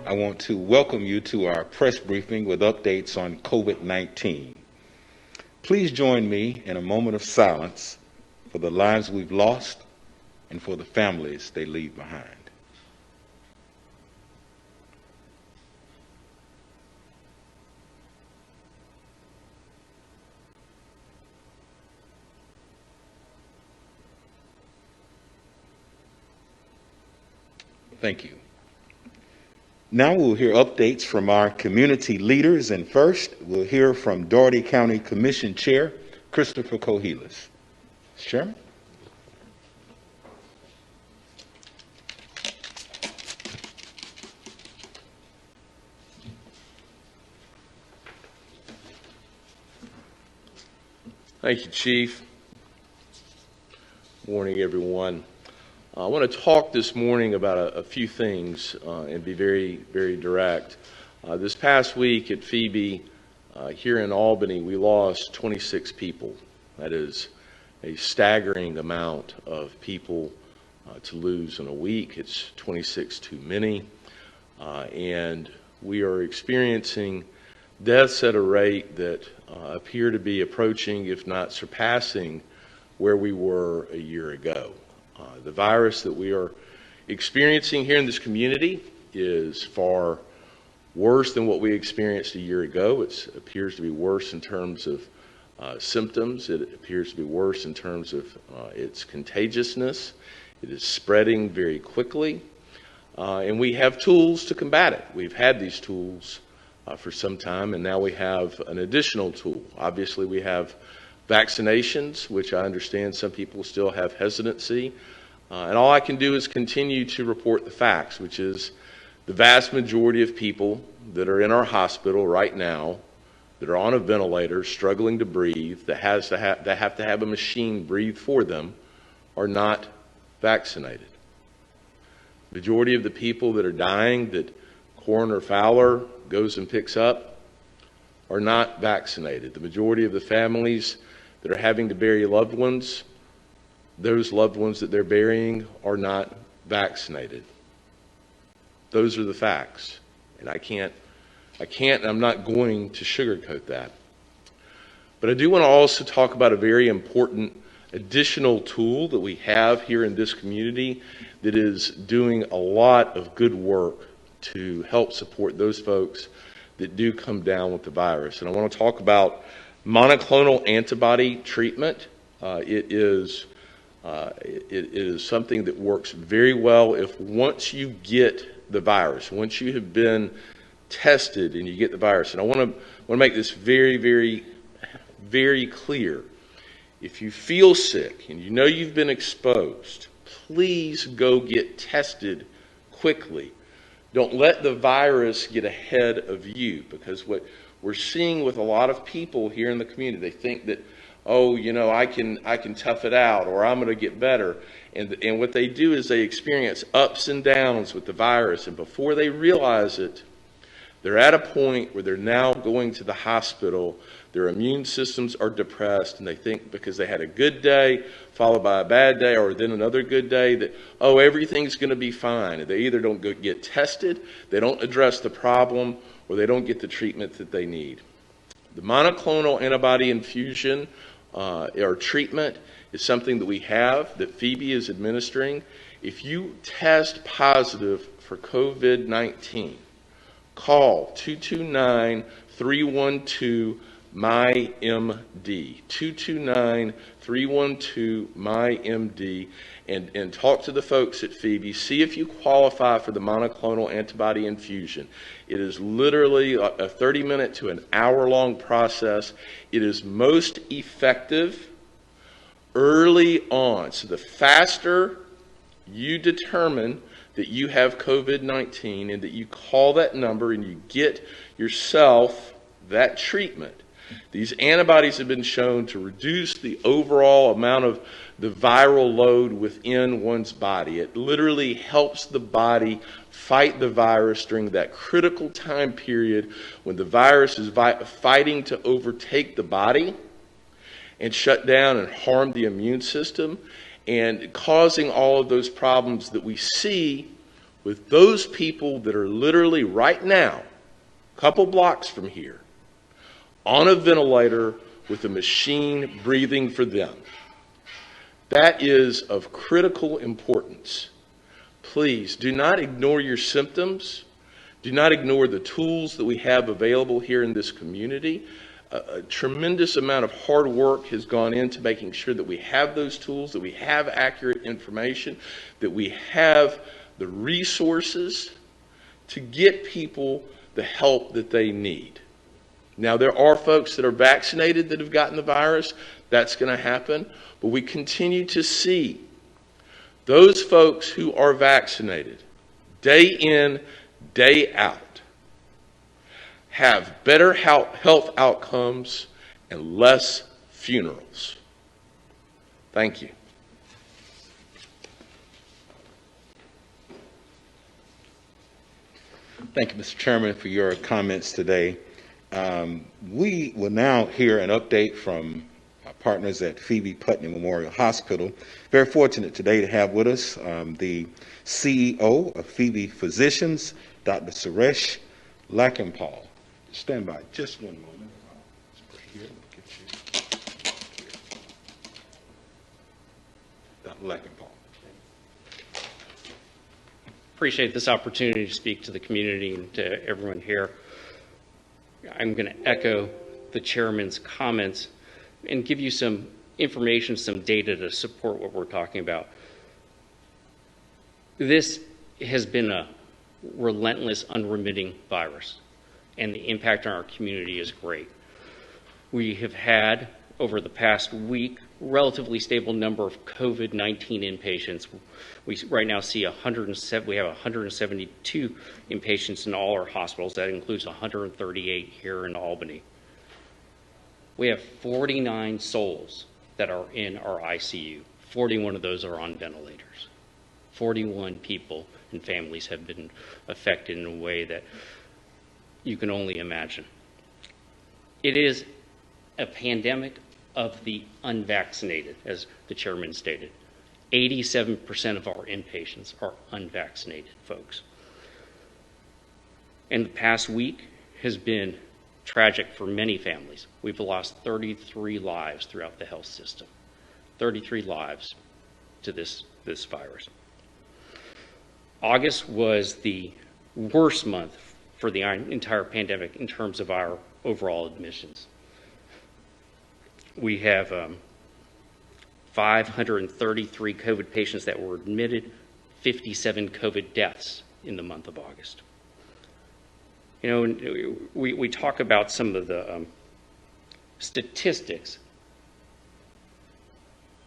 I want to welcome you to our press briefing with updates on COVID-19. Please join me in a moment of silence for the lives we've lost and for the families they leave behind. Thank you. Now we'll hear updates from our community leaders, and first we'll hear from Dougherty County Commission Chair Christopher Cohelas. Chairman. Thank you, Chief. Morning, everyone. I want to talk this morning about a few things and be very, very direct. This past week at Phoebe, here in Albany, we lost 26 people. That is a staggering amount of people to lose in a week. It's 26 too many. And we are experiencing deaths at a rate that appear to be approaching, if not surpassing, where we were a year ago. The virus that we are experiencing here in this community is far worse than what we experienced a year ago. It appears to be worse in terms of symptoms. It appears to be worse in terms of its contagiousness. It is spreading very quickly, and we have tools to combat it. We've had these tools for some time, and now we have an additional tool. Obviously, we have vaccinations, which I understand some people still have hesitancy. And all I can do is continue to report the facts, which is the vast majority of people that are in our hospital right now, that are on a ventilator, struggling to breathe, that have to have a machine breathe for them, are not vaccinated. The majority of the people that are dying, that Coroner Fowler goes and picks up, are not vaccinated. The majority of the families that are having to bury loved ones, those loved ones that they're burying are not vaccinated. Those are the facts. And I'm not going to sugarcoat that. But I do want to also talk about a very important additional tool that we have here in this community that is doing a lot of good work to help support those folks that do come down with the virus. And I want to talk about monoclonal antibody treatment. It is something that works very well if once you get the virus, once you have been tested and you get the virus. And I want to make this very, very, very clear. If you feel sick and you know you've been exposed, please go get tested quickly. Don't let the virus get ahead of you, because what we're seeing with a lot of people here in the community, they think that, oh, you know, I can tough it out, or I'm going to get better. And what they do is they experience ups and downs with the virus, and before they realize it, they're at a point where they're now going to the hospital. Their immune systems are depressed, and they think because they had a good day followed by a bad day, or then another good day, that, oh, everything's going to be fine. And they either don't go get tested, they don't address the problem, or they don't get the treatment that they need. The monoclonal antibody infusion or treatment is something that we have, that Phoebe is administering. If you test positive for COVID-19, call 229-312-MyMD, 229-312-MyMD, and talk to the folks at Phoebe. See if you qualify for the monoclonal antibody infusion. It is literally a 30-minute to an hour-long process. It is most effective early on. So the faster you determine that you have COVID-19 and that you call that number and you get yourself that treatment, these antibodies have been shown to reduce the overall amount of the viral load within one's body. It literally helps the body fight the virus during that critical time period when the virus is fighting to overtake the body and shut down and harm the immune system, and causing all of those problems that we see with those people that are literally right now, a couple blocks from here, on a ventilator with a machine breathing for them. That is of critical importance. Please do not ignore your symptoms. Do not ignore the tools that we have available here in this community. A tremendous amount of hard work has gone into making sure that we have those tools, that we have accurate information, that we have the resources to get people the help that they need. Now, there are folks that are vaccinated that have gotten the virus. That's going to happen. But we continue to see those folks who are vaccinated, day in, day out, have better health outcomes and less funerals. Thank you. Thank you, Mr. Chairman, for your comments today. We will now hear an update from our partners at Phoebe Putney Memorial Hospital. Very fortunate today to have with us the CEO of Phoebe Physicians, Dr. Suresh Lakimpal. Stand by just one moment. Here, get you. Dr. Lakimpal. Appreciate this opportunity to speak to the community and to everyone here. I'm going to echo the chairman's comments and give you some information, some data to support what we're talking about. This has been a relentless, unremitting virus, and the impact on our community is great. We have had, over the past week, relatively stable number of COVID-19 inpatients. We right now see we have 172 inpatients in all our hospitals. That includes 138 here in Albany. We have 49 souls that are in our ICU. 41 of those are on ventilators. 41 people and families have been affected in a way that you can only imagine. It is a pandemic of the unvaccinated, as the chairman stated. 87% of our inpatients are unvaccinated folks. And the past week has been tragic for many families. We've lost 33 lives throughout the health system. 33 lives to this virus. August was the worst month for the entire pandemic in terms of our overall admissions. We have 533 COVID patients that were admitted, 57 COVID deaths in the month of August. You know, we talk about some of the statistics,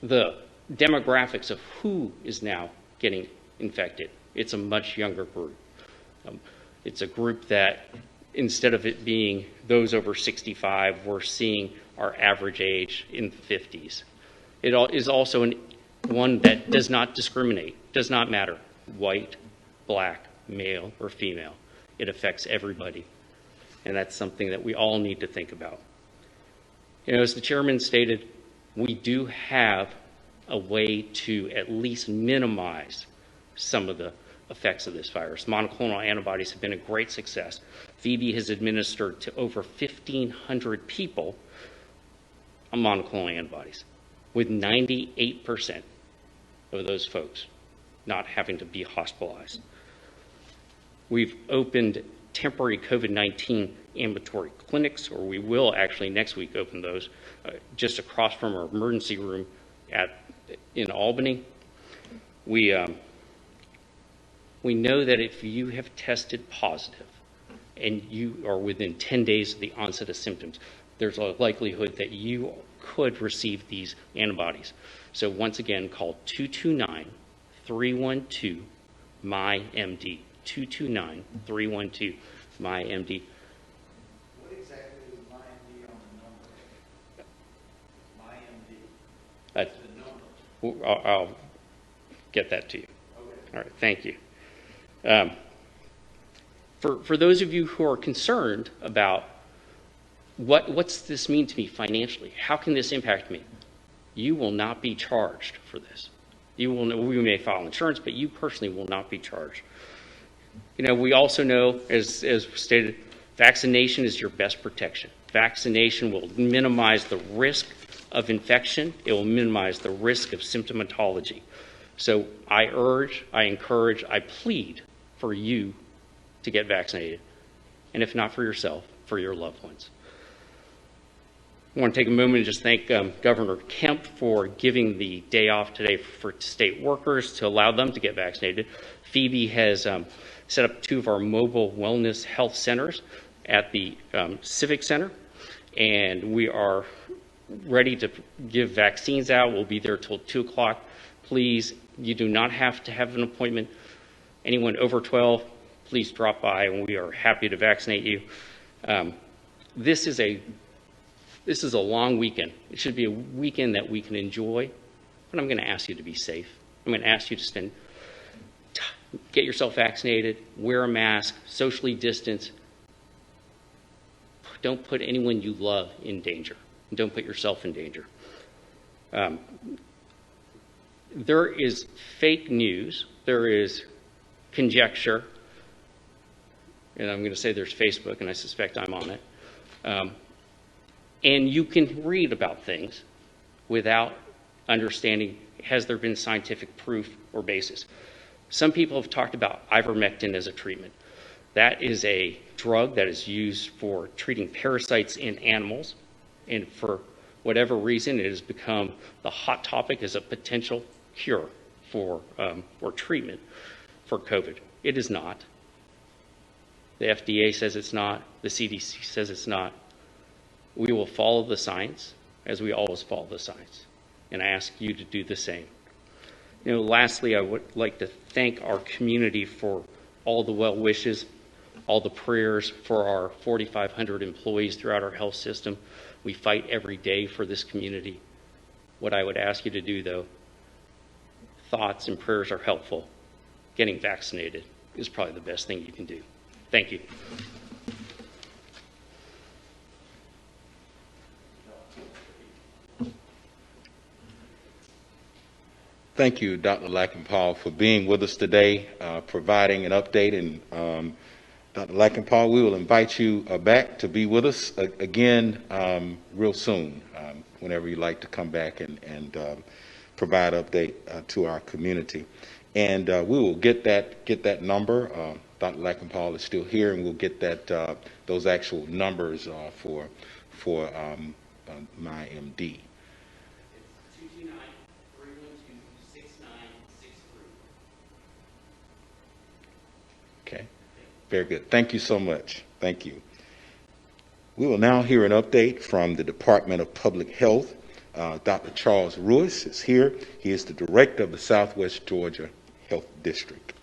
the demographics of who is now getting infected. It's a much younger group. It's a group that, instead of it being those over 65, we're seeing our average age in the 50s. It is also one that does not discriminate, does not matter, white, black, male, or female. It affects everybody, and that's something that we all need to think about. You know, as the chairman stated, we do have a way to at least minimize some of the effects of this virus. Monoclonal antibodies have been a great success. Phoebe has administered to over 1,500 people on monoclonal antibodies, with 98% of those folks not having to be hospitalized. We've opened temporary COVID-19 ambulatory clinics, or we will actually next week open those, just across from our emergency room in Albany. We know that if you have tested positive and you are within 10 days of the onset of symptoms, there's a likelihood that you could receive these antibodies. So once again, call 229-312-MyMD, 229-312-MyMD. What exactly is MyMD on the number? MyMD. The number. I'll get that to you. Okay. All right, thank you. For those of you who are concerned about what's this mean to me financially, how can this impact me? You will not be charged for this. We may file insurance, but you personally will not be charged. We also know, as stated, vaccination is your best protection. Vaccination will minimize the risk of infection. It will minimize the risk of symptomatology. So I urge, I encourage, I plead for you to get vaccinated. And if not for yourself, for your loved ones. I want to take a moment and just thank Governor Kemp for giving the day off today for state workers to allow them to get vaccinated. Phoebe has set up 2 of our mobile wellness health centers at the Civic Center, and we are ready to give vaccines out. We'll be there till 2 o'clock. Please, you do not have to have an appointment. Anyone over 12, please drop by, and we are happy to vaccinate you. This is a long weekend. It should be a weekend that we can enjoy, but I'm going to ask you to be safe. I'm going to ask you to get yourself vaccinated, wear a mask, socially distance. Don't put anyone you love in danger. Don't put yourself in danger. There is fake news. There is conjecture. And I'm going to say there's Facebook, and I suspect I'm on it. And you can read about things without understanding, has there been scientific proof or basis? Some people have talked about ivermectin as a treatment. That is a drug that is used for treating parasites in animals, and for whatever reason, it has become the hot topic as a potential cure for or treatment for COVID. It is not. The FDA says it's not. The CDC says it's not. We will follow the science, as we always follow the science, and I ask you to do the same. Lastly, I would like to thank our community for all the well wishes, all the prayers for our 4,500 employees throughout our health system. We fight every day for this community. What I would ask you to do, though, thoughts and prayers are helpful. Getting vaccinated is probably the best thing you can do. Thank you. Thank you, Dr. Lackenpaul, for being with us today, providing an update. And Dr. Lackenpaul, we will invite you back to be with us again real soon, whenever you'd like to come back and provide update to our community. And we will get that number. Dr. Lackenpaul is still here, and we'll get that those actual numbers for my MD. Okay, very good. Thank you so much. Thank you. We will now hear an update from the Department of Public Health. Dr. Charles Ruiz is here. He is the director of the Southwest Georgia Health District.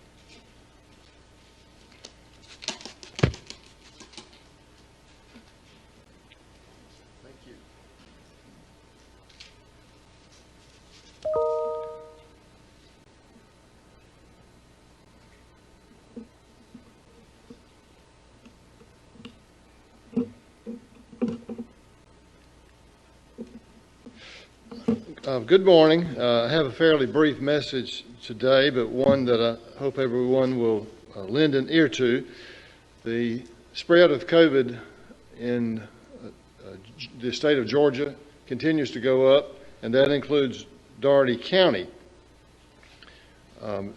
Good morning. I have a fairly brief message today, but one that I hope everyone will lend an ear to. The spread of COVID in the state of Georgia continues to go up, and that includes Dougherty County.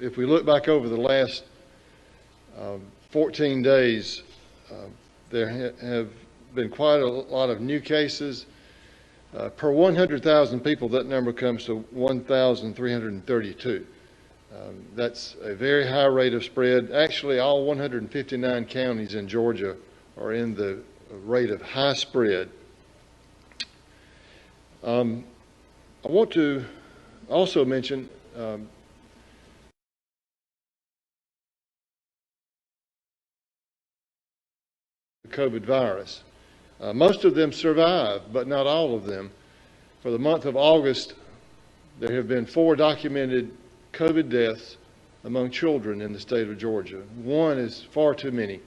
If we look back over the last 14 days, there have been quite a lot of new cases. Per 100,000 people, that number comes to 1,332. That's a very high rate of spread. Actually, all 159 counties in Georgia are in the rate of high spread. I want to also mention the COVID virus. Most of them survive, but not all of them. For the month of August, there have been 4 documented COVID deaths among children in the state of Georgia. 1 is far too many,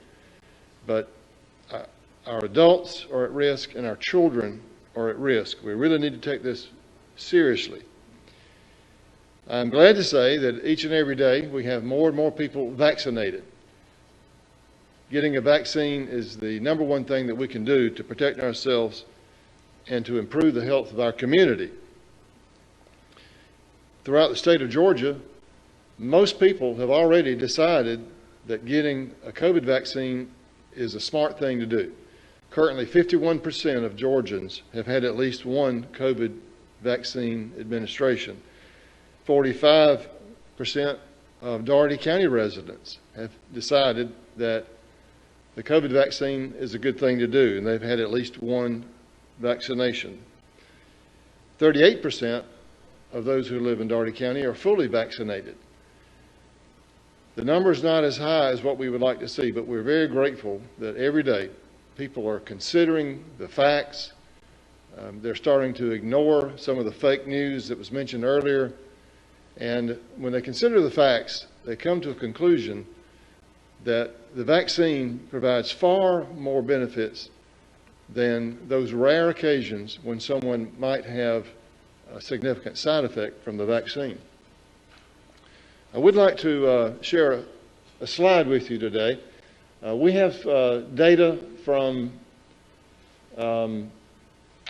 but our adults are at risk and our children are at risk. We really need to take this seriously. I'm glad to say that each and every day we have more and more people vaccinated. getting a vaccine is the number one thing that we can do to protect ourselves and to improve the health of our community. Throughout the state of Georgia, most people have already decided that getting a COVID vaccine is a smart thing to do. Currently, 51% of Georgians have had at least one COVID vaccine administration. 45% of Dougherty County residents have decided that the COVID vaccine is a good thing to do, and they've had at least one vaccination. 38% of those who live in Dougherty County are fully vaccinated. The number is not as high as what we would like to see, but we're very grateful that every day people are considering the facts. They're starting to ignore some of the fake news that was mentioned earlier. And when they consider the facts, they come to a conclusion that the vaccine provides far more benefits than those rare occasions when someone might have a significant side effect from the vaccine. I would like to share a slide with you today. We have data from,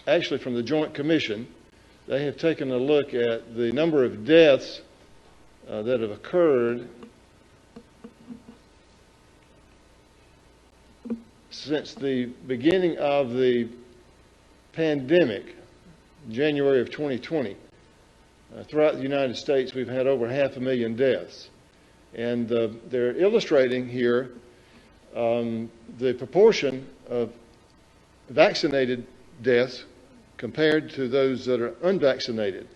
actually from the Joint Commission. They have taken a look at the number of deaths that have occurred since the beginning of the pandemic, January of 2020. Throughout the United States, we've had over 500,000 deaths. And they're illustrating here the proportion of vaccinated deaths compared to those that are unvaccinated.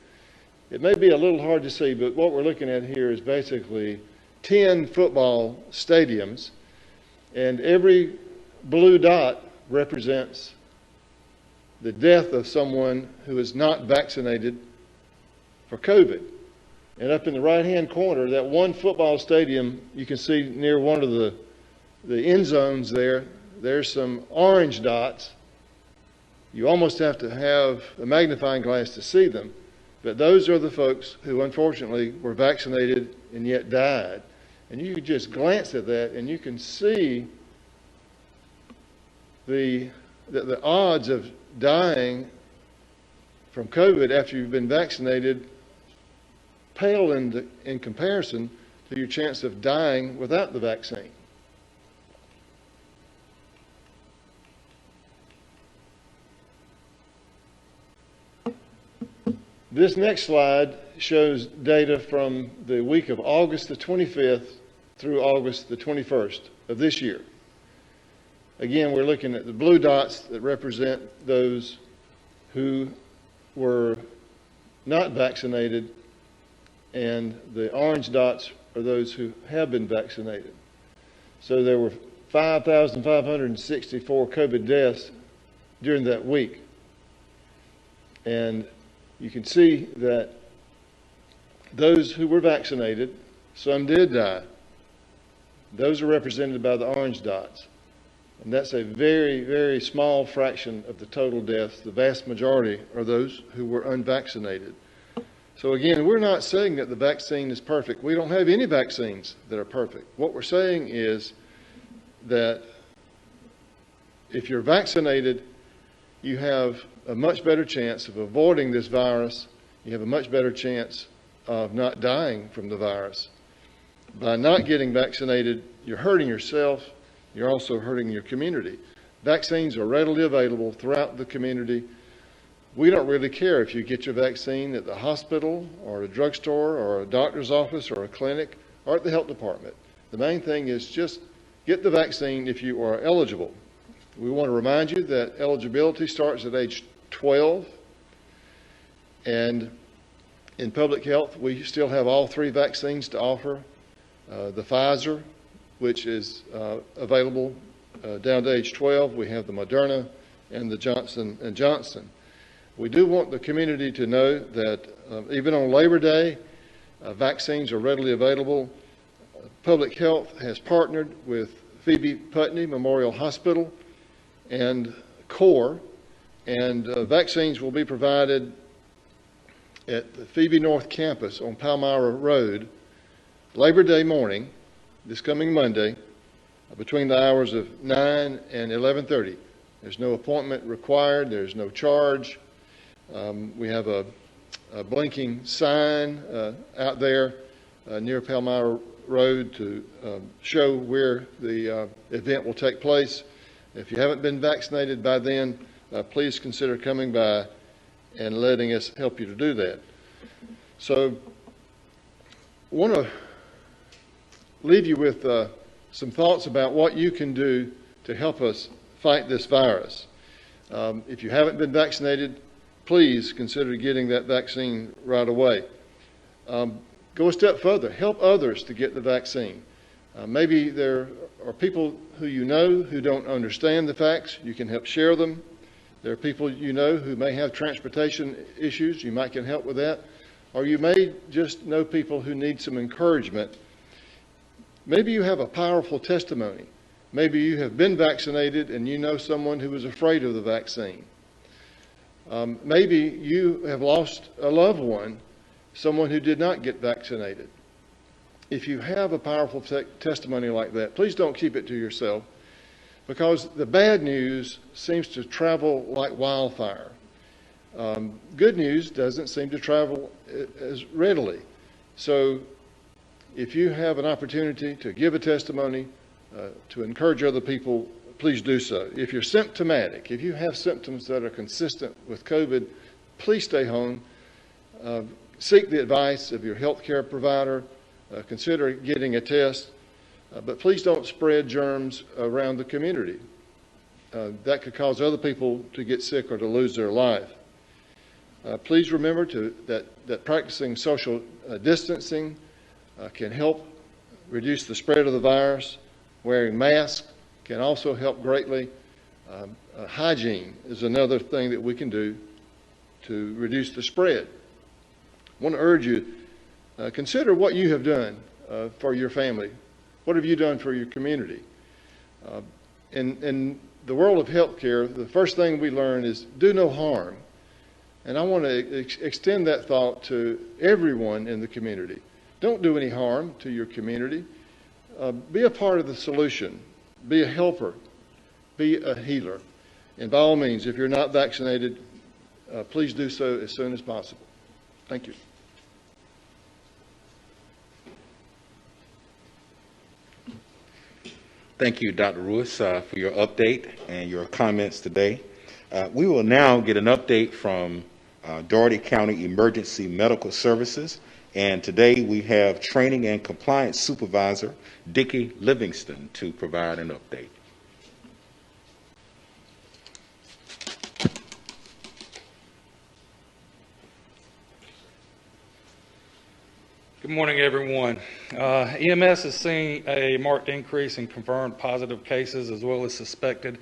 It may be a little hard to see, but what we're looking at here is basically 10 football stadiums, and every blue dot represents the death of someone who is not vaccinated for COVID. And up in the right-hand corner, that one football stadium, you can see near one of the end zones there, there's some orange dots. You almost have to have a magnifying glass to see them. But those are the folks who unfortunately were vaccinated and yet died. And you can just glance at that and you can see the odds of dying from COVID after you've been vaccinated pale in comparison to your chance of dying without the vaccine. This next slide shows data from the week of August the 25th through August the 21st of this year. Again, we're looking at the blue dots that represent those who were not vaccinated, and the orange dots are those who have been vaccinated. So there were 5,564 COVID deaths during that week. And you can see that those who were vaccinated, some did die. Those are represented by the orange dots. And that's a very, very small fraction of the total deaths. The vast majority are those who were unvaccinated. So again, we're not saying that the vaccine is perfect. We don't have any vaccines that are perfect. What we're saying is that if you're vaccinated, you have a much better chance of avoiding this virus. You have a much better chance of not dying from the virus. By not getting vaccinated, you're hurting yourself. You're also hurting your community. Vaccines are readily available throughout the community. We don't really care if you get your vaccine at the hospital or a drugstore or a doctor's office or a clinic or at the health department. The main thing is just get the vaccine if you are eligible. We want to remind you that eligibility starts at age 12. And in public health, we still have all three vaccines to offer. The Pfizer, which is available down to age 12. We have the Moderna and the Johnson & Johnson. We do want the community to know that even on Labor Day, vaccines are readily available. Public Health has partnered with Phoebe Putney Memorial Hospital and CORE, and vaccines will be provided at the Phoebe North Campus on Palmyra Road Labor Day morning, this coming Monday, between the hours of 9 and 11:30. There's no appointment required. There's no charge. We have a blinking sign out there near Palmyra Road to show where the event will take place. If you haven't been vaccinated by then, please consider coming by and letting us help you to do that. So I want to leave you with some thoughts about what you can do to help us fight this virus. If you haven't been vaccinated, please consider getting that vaccine right away. Go a step further. Help others to get the vaccine. Maybe there are people who you know who don't understand the facts. You can help share them. There are people you know who may have transportation issues. You might can help with that. Or you may just know people who need some encouragement. Maybe you have a powerful testimony. Maybe you have been vaccinated and you know someone who was afraid of the vaccine. Maybe you have lost a loved one, someone who did not get vaccinated. If you have a powerful testimony like that, please don't keep it to yourself, because the bad news seems to travel like wildfire. Good news doesn't seem to travel as readily. So if you have an opportunity to give a testimony, to encourage other people, please do so. If you're symptomatic, if you have symptoms that are consistent with COVID, please stay home. Seek the advice of your health care provider. Consider getting a test. But please don't spread germs around the community. That could cause other people to get sick or to lose their life. Please remember that practicing social distancing can help reduce the spread of the virus. Wearing masks can also help greatly. Hygiene is another thing that we can do to reduce the spread. I want to urge you, consider what you have done for your family. What have you done for your community? In the world of healthcare, the first thing we learn is do no harm. And I want to extend that thought to everyone in the community. Don't do any harm to your community. Be a part of the solution. Be a helper. Be a healer. And by all means, if you're not vaccinated, please do so as soon as possible. Thank you. Thank you, Dr. Ruiz, for your update and your comments today. We will now get an update from Dougherty County Emergency Medical Services. And today we have Training and Compliance Supervisor Dickie Livingston to provide an update. Good morning, everyone. EMS has seen a marked increase in confirmed positive cases as well as suspected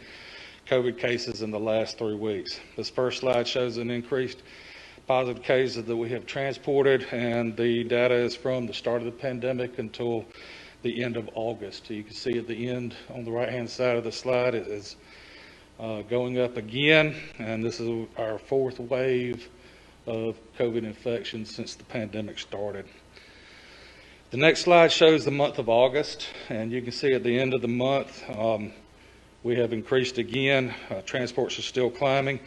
COVID cases in the last 3 weeks. This first slide shows an increased positive cases that we have transported, and the data is from the start of the pandemic until the end of August. You can see at the end on the right-hand side of the slide it is going up again, and this is our 4th wave of COVID infections since the pandemic started. The next slide shows the month of August, and you can see at the end of the month we have increased again. Transports are still climbing.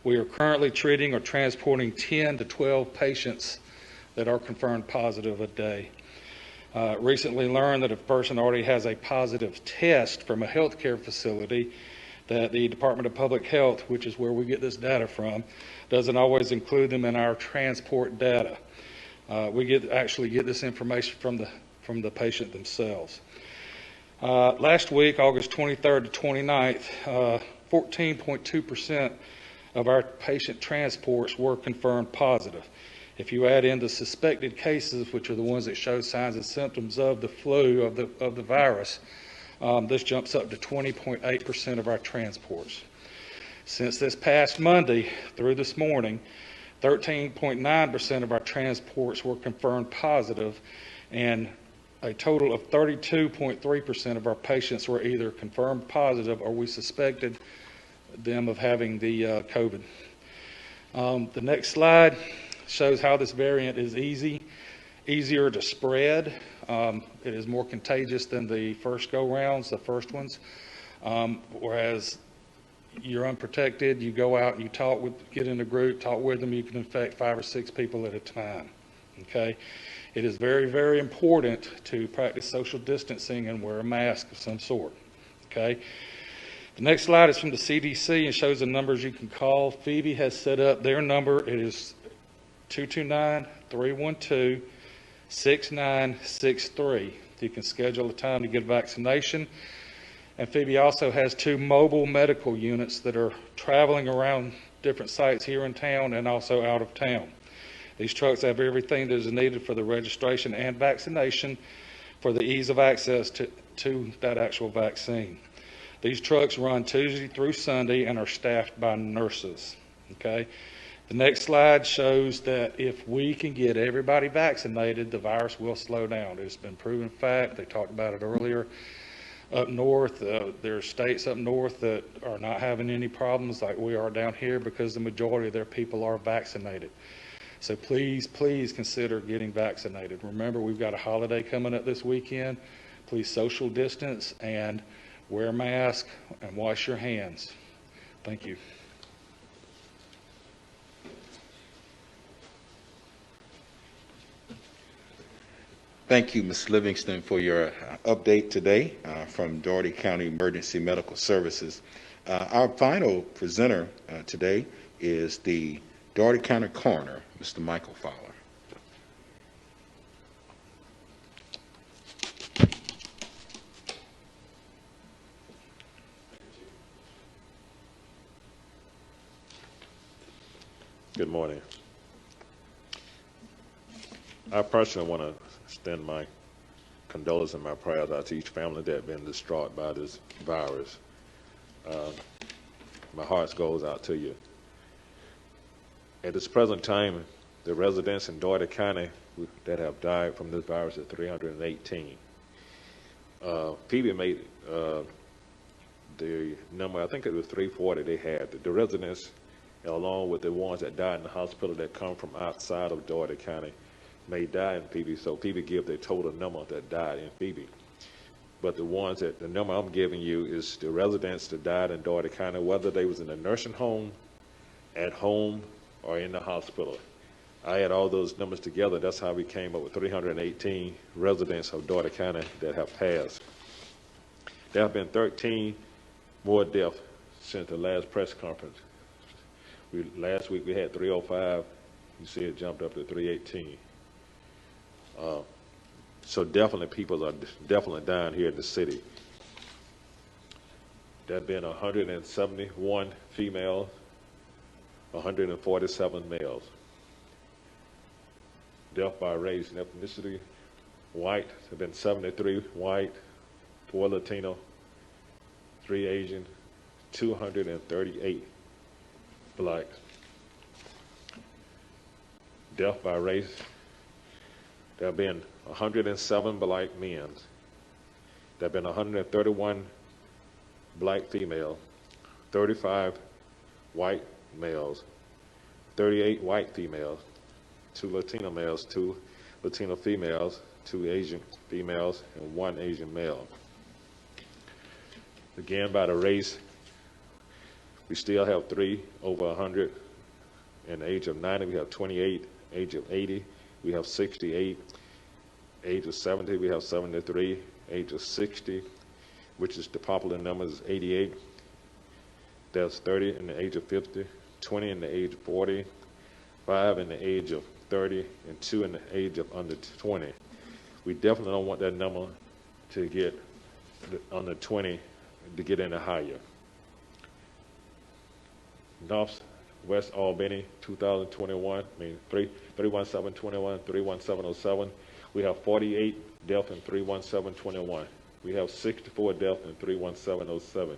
We are currently treating or transporting 10 to 12 patients that are confirmed positive a day. Recently learned that if a person already has a positive test from a healthcare facility, that the Department of Public Health, which is where we get this data from, doesn't always include them in our transport data. We actually get this information from the patient themselves. Last week, August 23rd to 29th, 14.2% of our patient transports were confirmed positive. If you add in the suspected cases, which are the ones that show signs and symptoms of the flu, of the virus, this jumps up to 20.8% of our transports. Since this past Monday through this morning, 13.9% of our transports were confirmed positive, and a total of 32.3% of our patients were either confirmed positive or we suspected them of having the COVID. The next slide shows how this variant is easier to spread. It is more contagious than the first go-rounds, the first ones. Whereas you're unprotected, you go out and you get in a group, talk with them, you can infect 5 or 6 people at a time, okay? It is very, very important to practice social distancing and wear a mask of some sort, okay? The next slide is from the CDC and shows the numbers you can call. Phoebe has set up their number. It is 229-312-6963. You can schedule a time to get a vaccination. And Phoebe also has 2 mobile medical units that are traveling around different sites here in town and also out of town. These trucks have everything that is needed for the registration and vaccination for the ease of access to that actual vaccine. These trucks run Tuesday through Sunday and are staffed by nurses, okay? The next slide shows that if we can get everybody vaccinated, the virus will slow down. It's been proven fact. They talked about it earlier. Up north, there are states up north that are not having any problems like we are down here because the majority of their people are vaccinated. So please, please consider getting vaccinated. Remember, we've got a holiday coming up this weekend. Please social distance and wear a mask and wash your hands. Thank you. Thank you, Ms. Livingston, for your update today from Dougherty County Emergency Medical Services. Our final presenter today is the Dougherty County Coroner, Mr. Michael Fowler. Good morning. I personally want to extend my condolences and my prayers out to each family that has been distraught by this virus. My heart goes out to you. At this present time, the residents in Dougherty County that have died from this virus is 318. Phoebe made the number, I think it was 340 they had. The residents, along with the ones that died in the hospital that come from outside of Dougherty County, may die in Phoebe, so Phoebe give the total number that died in Phoebe. But the number I'm giving you is the residents that died in Dougherty County, whether they was in a nursing home, at home, or in the hospital. I had all those numbers together. That's how we came up with 318 residents of Dougherty County that have passed. There have been 13 more deaths since the last press conference. Last week we had 305. You see it jumped up to 318. So definitely people are definitely dying here in the city. There have been 171 females, 147 males. Death by race and ethnicity, white, have been 73 white, 4 Latino, 3 Asian, 238 black. Death by race, there have been 107 black men. There have been 131 black females, 35 white males, 38 white females, 2 Latino males, 2 Latino females, 2 Asian females, and 1 Asian male. Again, by the race, we still have 3 over 100. In the age of 90, we have 28. Age of 80, we have 68. Age of 70, we have 73. Age of 60, which is the popular number, is 88. There's 30 in the age of 50, 20 in the age of 40, 5 in the age of 30, and 2 in the age of under 20. We definitely don't want that number to get under 20 to get any higher. Northwest Albany, 2021, 31721, 31707. We have 48 deaths in 31721. We have 64 deaths in 31707.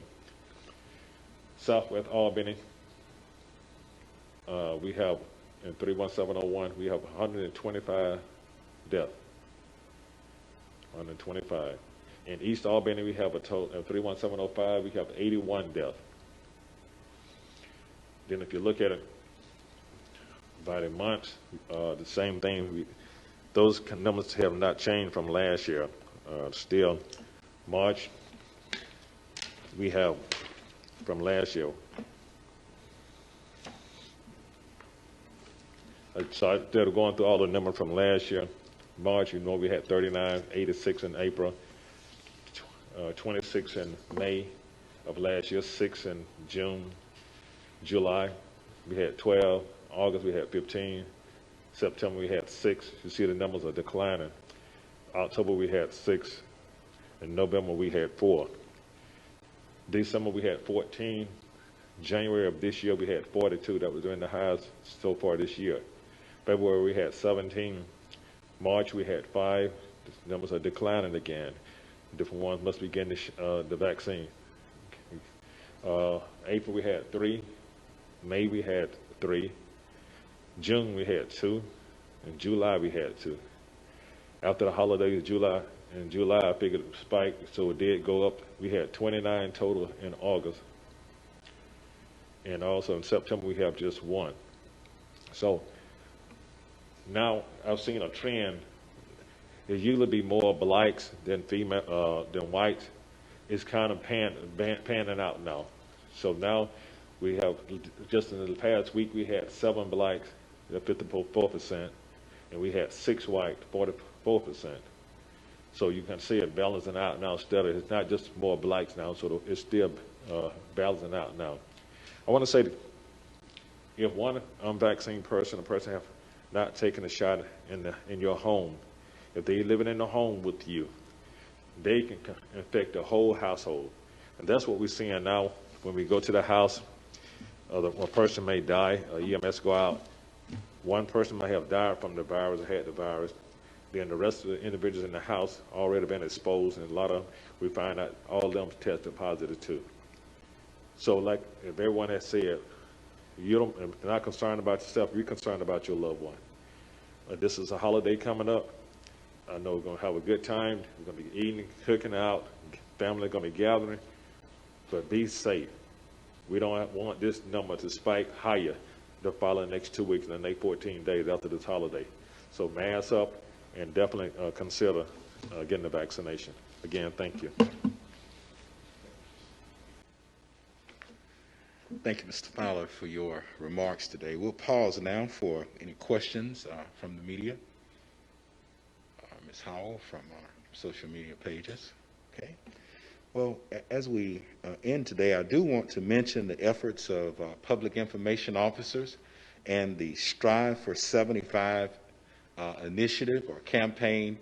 Southwest Albany, we have in 31701, we have 125 deaths. 125. In East Albany, we have a total of 31705, we have 81 deaths. Then if you look at it by the months, the same thing, Those numbers have not changed from last year. Still, March, we have from last year. So instead of going through all the numbers from last year, March, you know, we had 39, 86 in April, 26 in May of last year, 6 in June, July, we had 12, August we had 15, September we had 6. You see the numbers are declining. October we had 6, in November we had 4. December we had 14. January of this year we had 42. That was during the highest so far this year. February we had 17. March we had 5. The numbers are declining again. Different ones must be getting the vaccine. April we had 3. May we had 3. June we had 2. In July we had 2. After the holidays, in July I figured it spiked, so it did go up. We had 29 total in August. And also in September we have just 1. So now I've seen a trend. It usually be more blacks than whites. It's kind of panning out now. So now we have, just in the past week, we had 7 blacks, 54%, and we had 6 white, 44%. So you can see it balancing out now steadily. It's not just more blacks now, so it's still balancing out now. I want to say that if one unvaccinated person, a person have not taken a shot in your home, if they're living in the home with you, they can infect the whole household. And that's what we're seeing now when we go to the house. A person may die, EMS go out. One person may have died from the virus or had the virus. Then the rest of the individuals in the house already been exposed, and a lot of them, we find out all of them tested positive too. So like if everyone has said, you're not concerned about yourself, you're concerned about your loved one. This is a holiday coming up. I know we're going to have a good time. We're going to be eating, cooking out, family going to be gathering, but be safe. We don't want this number to spike higher the following next 2 weeks and the next 14 days after this holiday. So mask up and definitely consider getting the vaccination. Again, thank you. Thank you, Mr. Fowler, for your remarks today. We'll pause now for any questions from the media. Ms. Howell from our social media pages. Okay. Well, as we end today, I do want to mention the efforts of public information officers and the Strive for 75 initiative or campaign.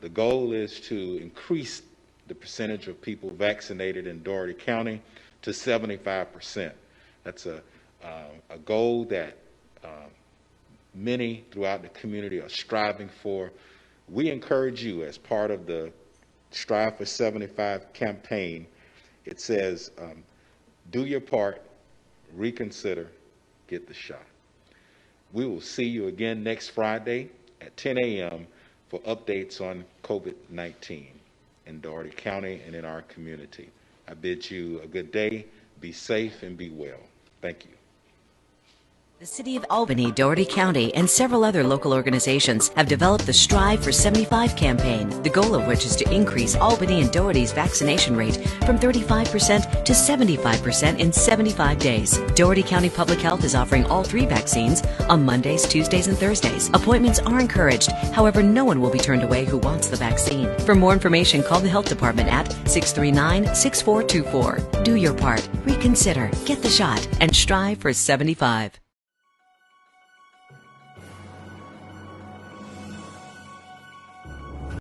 The goal is to increase the percentage of people vaccinated in Dougherty County to 75%. That's a goal that many throughout the community are striving for. We encourage you, as part of the Strive for 75 campaign, it says, do your part, reconsider, get the shot. We will see you again next Friday at 10 a.m. for updates on COVID-19 in Dougherty County and in our community. I bid you a good day, be safe, and be well. Thank you. The City of Albany, Dougherty County, and several other local organizations have developed the Strive for 75 campaign, the goal of which is to increase Albany and Dougherty's vaccination rate from 35% to 75% in 75 days. Dougherty County Public Health is offering all 3 vaccines on Mondays, Tuesdays, and Thursdays. Appointments are encouraged. However, no one will be turned away who wants the vaccine. For more information, call the Health Department at 639-6424. Do your part, reconsider, get the shot, and strive for 75.